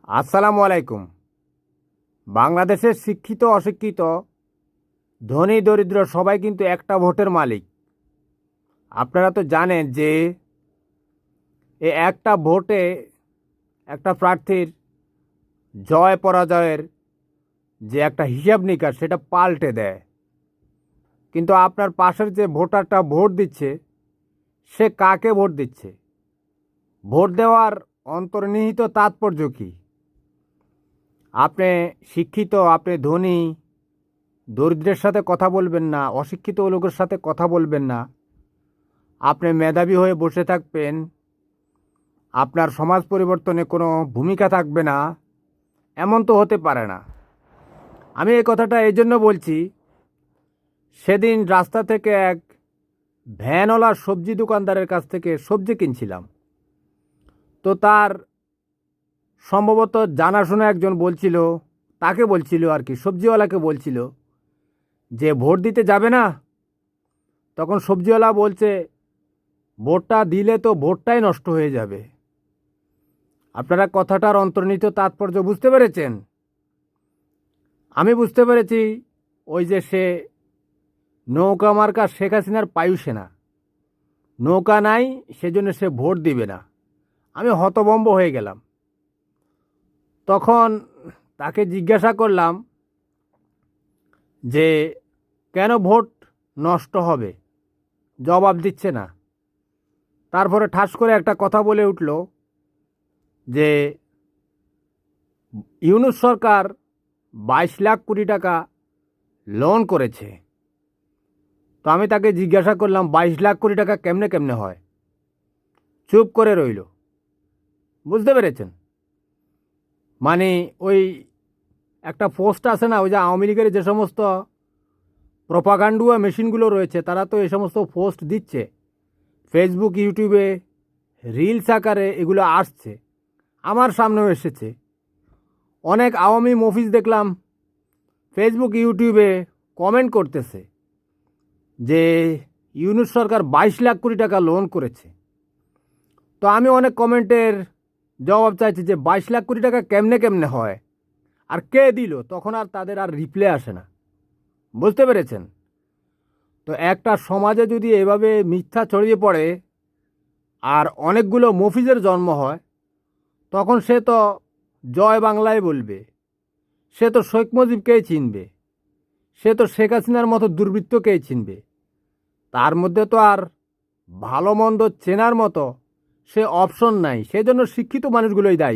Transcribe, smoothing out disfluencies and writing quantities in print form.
আসসালামু আলাইকুম। বাংলাদেশের শিক্ষিত অশিক্ষিত ধনী দরিদ্র সবাই কিন্তু একটা ভোটের মালিক। আপনারা তো জানেন যে একটা ভোটে একটা প্রার্থীর জয় পরাজয়ের যে একটা হিসাব নিকাশ সেটা পাল্টে দেয়। কিন্তু আপনার পাশের যে ভোটারটা ভোট দিচ্ছে সে কাকে ভোট দিচ্ছে? ভোট দেওয়ার অন্তর্নিহিত তাৎপর্য কী? আপনি শিক্ষিত, আপনি ধনী, দরিদ্রের সাথে কথা বলবেন না, অশিক্ষিত লোকের সাথে কথা বলবেন না, আপনি মেধাবী হয়ে বসে থাকবেন, আপনার সমাজ পরিবর্তনে কোনো ভূমিকা থাকবে না, এমন তো হতে পারে না। আমি এই কথাটা এই জন্য বলছি, সেদিন রাস্তা থেকে এক ভ্যানওয়ালা সবজি দোকানদারের কাছ থেকে সবজি কিনছিলাম। তো তার সম্ভবত জানাশোনা একজন বলছিল, তাকে বলছিল আর কি, সবজিওয়ালাকে বলছিল যে ভোট দিতে যাবে না। তখন সবজিওয়ালা বলছে ভোটটা দিলে তো ভোটটাই নষ্ট হয়ে যাবে। আপনারা কথাটার অন্তর্নিহিত তাৎপর্য বুঝতে পেরেছেন? আমি বুঝতে পেরেছি, ওই যে সে নৌকা মার্কা শেখ হাসিনার পায়ুসেনা, নৌকা নাই সেজন্য সে ভোট দিবে না। আমি হতভম্ব হয়ে গেলাম। তখন তাকে জিজ্ঞাসা করলাম যে কেন ভোট নষ্ট হবে? জবাব দিচ্ছে না। তারপরে ঠাস করে একটা কথা বলে উঠল যে ইউনূস সরকার 22 লাখ কোটি টাকা লোন করেছে। তো আমি তাকে জিজ্ঞাসা করলাম 22 লাখ কোটি টাকা কেমনে কেমনে হয়? চুপ করে রইল। বুঝতে পেরেছেন? মানে ওই একটা পোস্ট আছে না, ওই যে আওয়ামী লীগের যে সমস্ত প্রপাগান্ডুয়া মেশিনগুলো রয়েছে তারা তো এই সমস্ত পোস্ট দিচ্ছে ফেসবুক, ইউটিউবে, রিলস আকারে এগুলো আসছে, আমার সামনেও এসেছে। অনেক আওয়ামী মফিজ দেখলাম ফেসবুক, ইউটিউবে কমেন্ট করতেছে যে ইউনূস সরকার 22 লাখ কোটি টাকা লোন করেছে। তো আমি অনেক কমেন্টের জবাব চাইছি যে 22 লাখ কোটি টাকা কেমনে কেমনে হয়, আর কে দিল? তখন আর তাদের আর রিপ্লাই আসে না। বুঝতে পেরেছেন? তো একটা সমাজে যদি এভাবে মিথ্যা ছড়িয়ে পড়ে আর অনেকগুলো মফিজের জন্ম হয়, তখন সে তো জয় বাংলায় বলবে, সে তো শেখ মুজিবকেই চিনবে, সে তো শেখ হাসিনার মতো দুর্বৃত্তকেই চিনবে। তার মধ্যে তো আর ভালো মন্দ চেনার মতো সে অপশন নাই। সেজন্য শিক্ষিত মানুষগুলোই দায়ী।